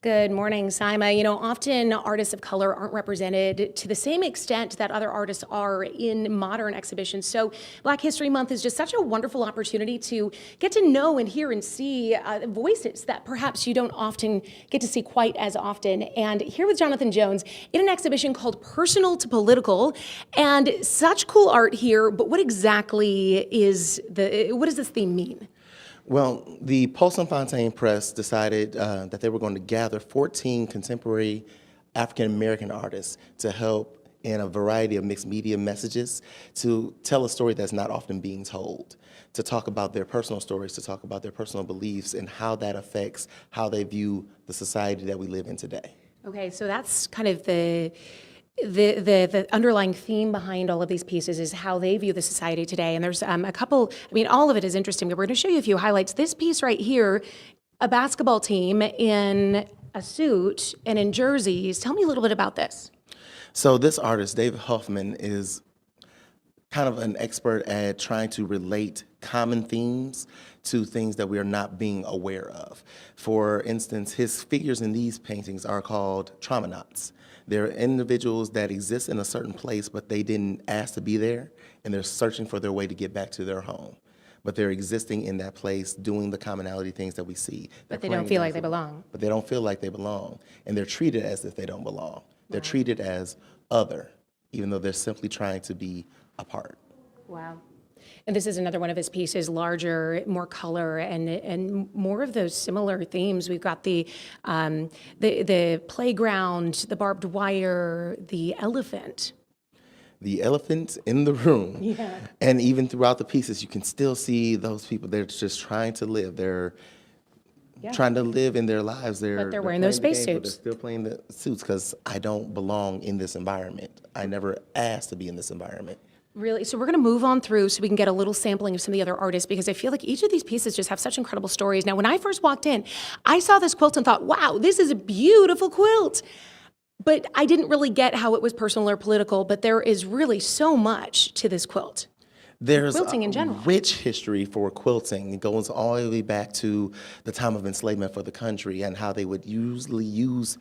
Good morning, Saima. You know, often artists of color aren't represented to the same extent that other artists are in modern exhibitions. So Black History Month is just such a wonderful opportunity to get to know and hear and see voices that perhaps you don't often get to see quite as often. And here with Jonathan Jones in an exhibition called Personal to Political, and such cool art here, but what exactly what does this theme mean? Well, the Post-Fontaine Press decided that they were going to gather 14 contemporary African-American artists to help in a variety of mixed media messages to tell a story that's not often being told, to talk about their personal stories, to talk about their personal beliefs and how that affects how they view the society that we live in today. Okay, so that's kind of the underlying theme behind all of these pieces is how they view the society today. And there's a couple, I mean, all of it is interesting, but we're going to show you a few highlights. This piece right here, a basketball team in a suit and in jerseys. Tell me a little bit about this. So this artist, David Hoffman, is kind of an expert at trying to relate common themes to things that we are not being aware of. For instance, his figures in these paintings are called traumanauts. They're individuals that exist in a certain place, but they didn't ask to be there, and they're searching for their way to get back to their home. But they're existing in that place, doing the commonality things that we see. But they don't feel like they belong. But they don't feel like they belong, and they're treated as if they don't belong. They're treated as other, even though they're simply trying to be a part. Wow. And this is another one of his pieces, larger, more color, and more of those similar themes. We've got the playground, the barbed wire, the elephant. The elephant in the room. Yeah. And even throughout the pieces, you can still see those people. They're just trying to live. They're trying to live in their lives. But they're wearing those space suits. They're still playing the suits because I don't belong in this environment. I never asked to be in this environment. Really? So we're going to move on through so we can get a little sampling of some of the other artists, because I feel like each of these pieces just have such incredible stories. Now, when I first walked in, I saw this quilt and thought, wow, this is a beautiful quilt. But I didn't really get how it was personal or political, but there is really so much to this quilt. There's quilting in general. Rich history for quilting. It goes all the way back to the time of enslavement for the country and how they would usually use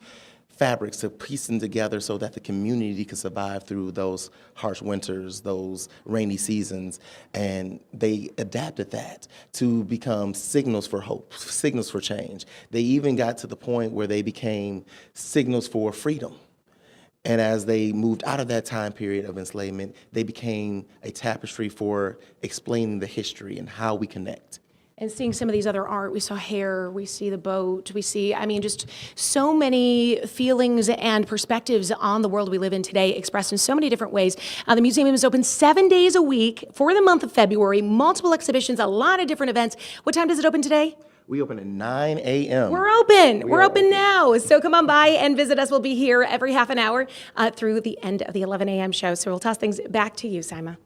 fabrics to piece them together so that the community could survive through those harsh winters, those rainy seasons. And they adapted that to become signals for hope, signals for change. They even got to the point where they became signals for freedom. And as they moved out of that time period of enslavement, they became a tapestry for explaining the history and how we connect. And seeing some of these other art, we saw hair, we see the boat, we see, I mean, just so many feelings and perspectives on the world we live in today expressed in so many different ways. The museum is open 7 days a week for the month of February, multiple exhibitions, a lot of different events. What time does it open today? We open at 9 a.m. We're open. We're open now. So come on by and visit us. We'll be here every half an hour through the end of the 11 a.m. show. So we'll toss things back to you, Saima.